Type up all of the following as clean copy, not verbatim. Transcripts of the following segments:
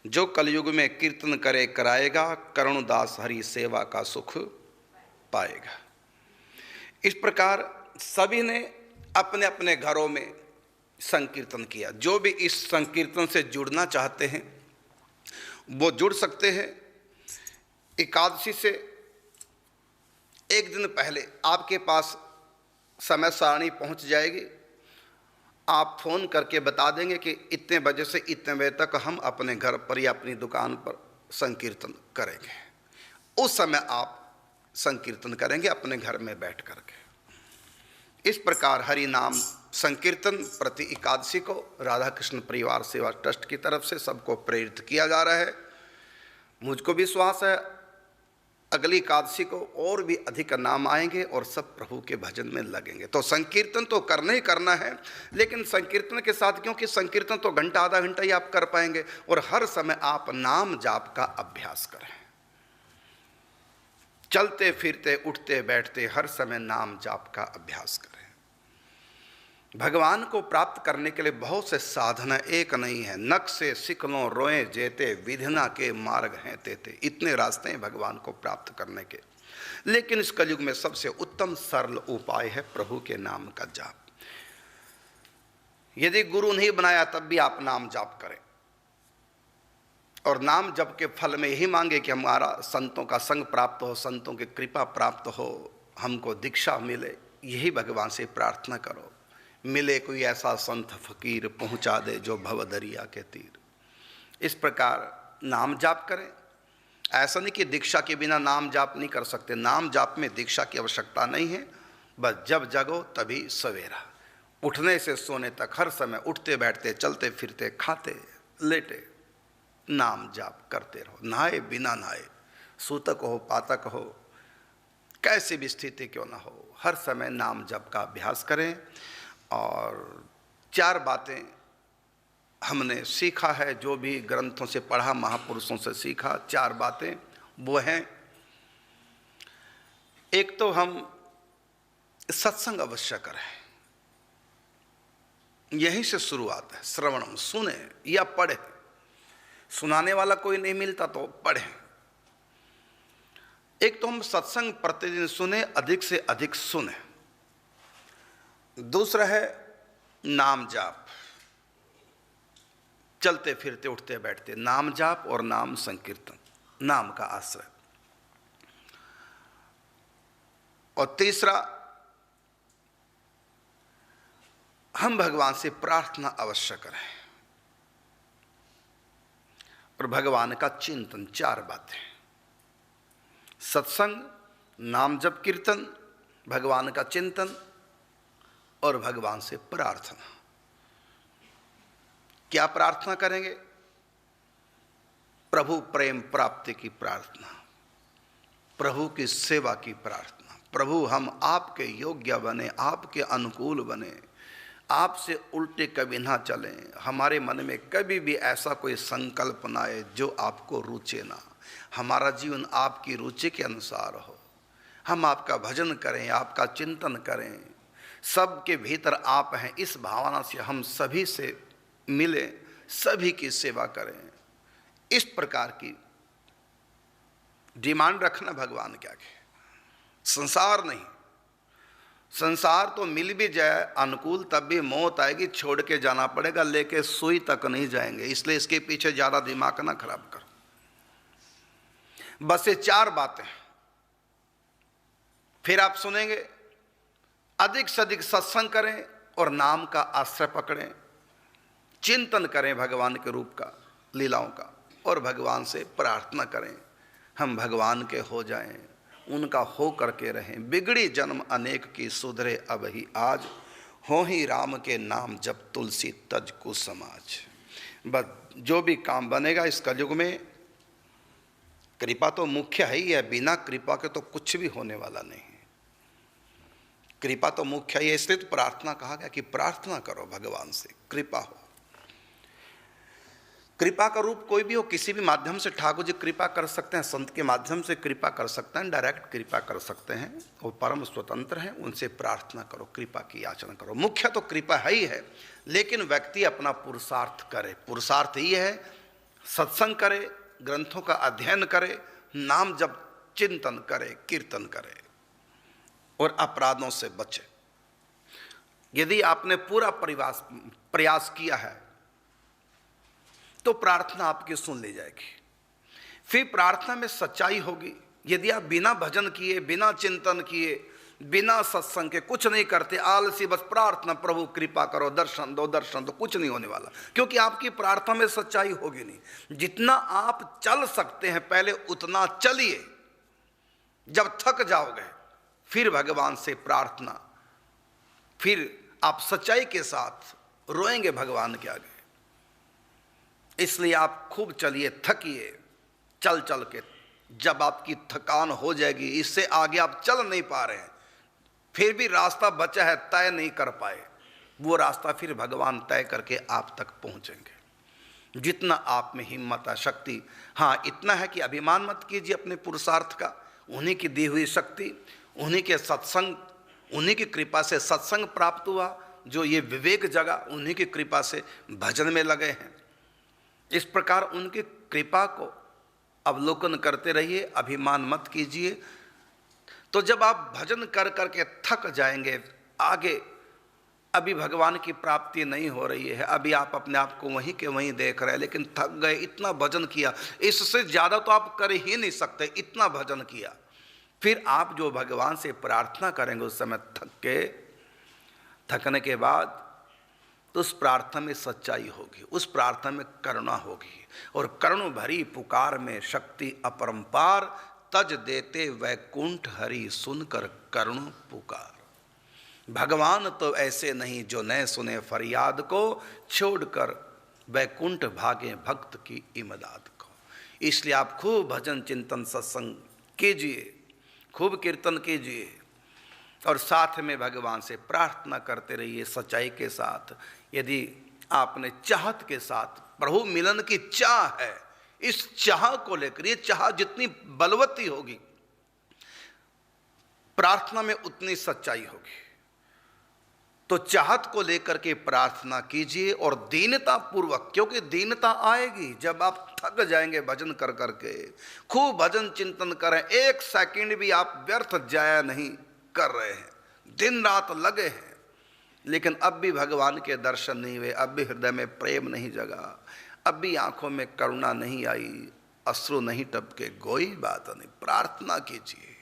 जो कलयुग में कीर्तन करे कराएगा, करुणदास हरि सेवा का सुख पाएगा। इस प्रकार सभी ने अपने अपने घरों में संकीर्तन किया। जो भी इस संकीर्तन से जुड़ना चाहते हैं वो जुड़ सकते हैं। एकादशी से एक दिन पहले आपके पास समय सारणी पहुंच जाएगी। आप फोन करके बता देंगे कि इतने बजे से इतने बजे तक हम अपने घर पर या अपनी दुकान पर संकीर्तन करेंगे। उस समय आप संकीर्तन करेंगे अपने घर में बैठ करके। इस प्रकार हरि नाम संकीर्तन प्रति एकादशी को राधा कृष्ण परिवार सेवा ट्रस्ट की तरफ से सबको प्रेरित किया जा रहा है। मुझको विश्वास है अगली एकादशी को और भी अधिक नाम आएंगे और सब प्रभु के भजन में लगेंगे। तो संकीर्तन तो करना ही करना है, लेकिन संकीर्तन के साथ, क्योंकि संकीर्तन तो घंटा आधा घंटा ही आप कर पाएंगे, और हर समय आप नाम जाप का अभ्यास करें। चलते फिरते उठते बैठते हर समय नाम जाप का अभ्यास करें। भगवान को प्राप्त करने के लिए बहुत से साधन एक नहीं है। नख से सिकलों रोए जेते, विधिना के मार्ग हैं तेते। इतने रास्ते हैं भगवान को प्राप्त करने के, लेकिन इस कलयुग में सबसे उत्तम सरल उपाय है प्रभु के नाम का जाप। यदि गुरु नहीं बनाया तब भी आप नाम जाप करें, और नाम जप के फल में यही मांगे कि हमारा संतों का संग प्राप्त हो, संतों की कृपा प्राप्त हो, हमको दीक्षा मिले। यही भगवान से प्रार्थना करो। मिले कोई ऐसा संत फकीर, पहुंचा दे जो भव दरिया के तीर। इस प्रकार नाम जाप करें। ऐसा नहीं कि दीक्षा के बिना नाम जाप नहीं कर सकते। नाम जाप में दीक्षा की आवश्यकता नहीं है। बस जब जगो तभी सवेरा, उठने से सोने तक हर समय उठते बैठते चलते फिरते खाते लेटे नाम जाप करते रहो। नहाए बिना नहाए, सूतक हो पातक हो, कैसी भी स्थिति क्यों ना हो, हर समय नाम जप का अभ्यास करें। और 4 बातें हमने सीखा है, जो भी ग्रंथों से पढ़ा, महापुरुषों से सीखा। 4 बातें वो हैं। एक तो हम सत्संग अवश्य करें, यहीं से शुरुआत है। श्रवणम, सुने या पढ़े। सुनाने वाला कोई नहीं मिलता तो पढ़े। एक तो हम सत्संग प्रतिदिन सुने, अधिक से अधिक सुने। दूसरा है नाम जाप, चलते फिरते उठते बैठते नाम जाप और नाम संकीर्तन, नाम का आश्रय। और तीसरा, हम भगवान से प्रार्थना अवश्य करें और भगवान का चिंतन। 4 बातें, सत्संग, नाम जप कीर्तन, भगवान का चिंतन और भगवान से प्रार्थना। क्या प्रार्थना करेंगे? प्रभु प्रेम प्राप्ति की प्रार्थना, प्रभु की सेवा की प्रार्थना। प्रभु हम आपके योग्य बने, आपके अनुकूल बने, आपसे उल्टे कभी ना चलें। हमारे मन में कभी भी ऐसा कोई संकल्प ना आए जो आपको रुचे ना। हमारा जीवन आपकी रुचि के अनुसार हो। हम आपका भजन करें, आपका चिंतन करें। सबके भीतर आप हैं, इस भावना से हम सभी से मिले, सभी की सेवा करें। इस प्रकार की डिमांड रखना भगवान के आगे। संसार नहीं, संसार तो मिल भी जाए अनुकूल तब भी मौत आएगी, छोड़ के जाना पड़ेगा, लेके सुई तक नहीं जाएंगे। इसलिए इसके पीछे ज्यादा दिमाग ना खराब करो। बस ये 4 बातें, फिर आप सुनेंगे। अधिक से अधिक सत्संग करें और नाम का आश्रय पकड़ें। चिंतन करें भगवान के रूप का, लीलाओं का, और भगवान से प्रार्थना करें हम भगवान के हो जाएं, उनका हो करके रहें। बिगड़ी जन्म अनेक की, सुधरे अब ही आज, हो ही राम के नाम जब तुलसी तज को समाज। बस जो भी काम बनेगा इस कलयुग में, कृपा तो मुख्य है ही है। बिना कृपा के तो कुछ भी होने वाला नहीं। कृपा तो मुख्य है, इसलिए तो प्रार्थना कहा गया कि प्रार्थना करो भगवान से, कृपा हो। कृपा का रूप कोई भी हो, किसी भी माध्यम से ठाकुर जी कृपा कर सकते हैं। संत के माध्यम से कृपा कर सकते हैं, डायरेक्ट कृपा कर सकते हैं। वो परम स्वतंत्र हैं, उनसे प्रार्थना करो, कृपा की याचना करो। मुख्य तो कृपा है ही है, लेकिन व्यक्ति अपना पुरुषार्थ करे। पुरुषार्थ ही है सत्संग करे, ग्रंथों का अध्ययन करे, नाम जप चिंतन करे, कीर्तन करे और अपराधों से बचे। यदि आपने पूरा प्रयास किया है तो प्रार्थना आपकी सुन ली जाएगी। फिर प्रार्थना में सच्चाई होगी। यदि आप बिना भजन किए, बिना चिंतन किए, बिना सत्संग के कुछ नहीं करते, आलसी बस प्रार्थना, प्रभु कृपा करो, दर्शन दो, दर्शन दो, कुछ नहीं होने वाला, क्योंकि आपकी प्रार्थना में सच्चाई होगी नहीं। जितना आप चल सकते हैं पहले उतना चलिए। जब थक जाओगे फिर भगवान से प्रार्थना, फिर आप सच्चाई के साथ रोएंगे भगवान के आगे। इसलिए आप खूब चलिए, थकिए, चल चल के। जब आपकी थकान हो जाएगी, इससे आगे आप चल नहीं पा रहे हैं, फिर भी रास्ता बचा है, तय नहीं कर पाए, वो रास्ता फिर भगवान तय करके आप तक पहुंचेंगे। जितना आप में हिम्मत है, शक्ति, हाँ इतना है कि अभिमान मत कीजिए अपने पुरुषार्थ का। उन्हीं की दी हुई शक्ति, उन्हीं के सत्संग, उन्हीं की कृपा से सत्संग प्राप्त हुआ, जो ये विवेक जगा, उन्हीं की कृपा से भजन में लगे हैं। इस प्रकार उनकी कृपा को अवलोकन करते रहिए, अभिमान मत कीजिए। तो जब आप भजन कर करके थक जाएंगे, आगे अभी भगवान की प्राप्ति नहीं हो रही है, अभी आप अपने आप को वहीं के वहीं देख रहे हैं, लेकिन थक गए, इतना भजन किया, इससे ज़्यादा तो आप कर ही नहीं सकते, इतना भजन किया। फिर आप जो भगवान से प्रार्थना करेंगे उस समय थकने के बाद, तो उस प्रार्थना में सच्चाई होगी, उस प्रार्थना में करुणा होगी, और करुण भरी पुकार में शक्ति अपरंपार, तज देते वैकुंठ हरि सुनकर करुण पुकार। भगवान तो ऐसे नहीं जो न सुने फरियाद को, छोड़कर वैकुंठ भागे भक्त की इमदाद को। इसलिए आप खूब भजन चिंतन सत्संग कीजिए, खूब कीर्तन कीजिए, और साथ में भगवान से प्रार्थना करते रहिए सच्चाई के साथ। यदि आपने चाहत के साथ, प्रभु मिलन की चाह है, इस चाह को लेकर, ये चाह जितनी बलवती होगी प्रार्थना में उतनी सच्चाई होगी। तो चाहत को लेकर के प्रार्थना कीजिए और दीनता पूर्वक, क्योंकि दीनता आएगी जब आप थक जाएंगे भजन कर करके। खूब भजन चिंतन करें, एक सेकंड भी आप व्यर्थ जाया नहीं कर रहे हैं, दिन रात लगे हैं, लेकिन अब भी भगवान के दर्शन नहीं हुए, अब भी हृदय में प्रेम नहीं जगा, अब भी आंखों में करुणा नहीं आई, अश्रु नहीं टपके, कोई बात नहीं, प्रार्थना कीजिए।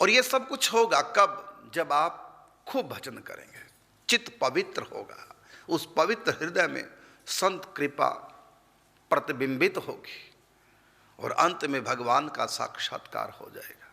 और ये सब कुछ होगा कब? जब आप खूब भजन करेंगे, चित्त पवित्र होगा, उस पवित्र हृदय में संत कृपा प्रतिबिंबित होगी और अंत में भगवान का साक्षात्कार हो जाएगा।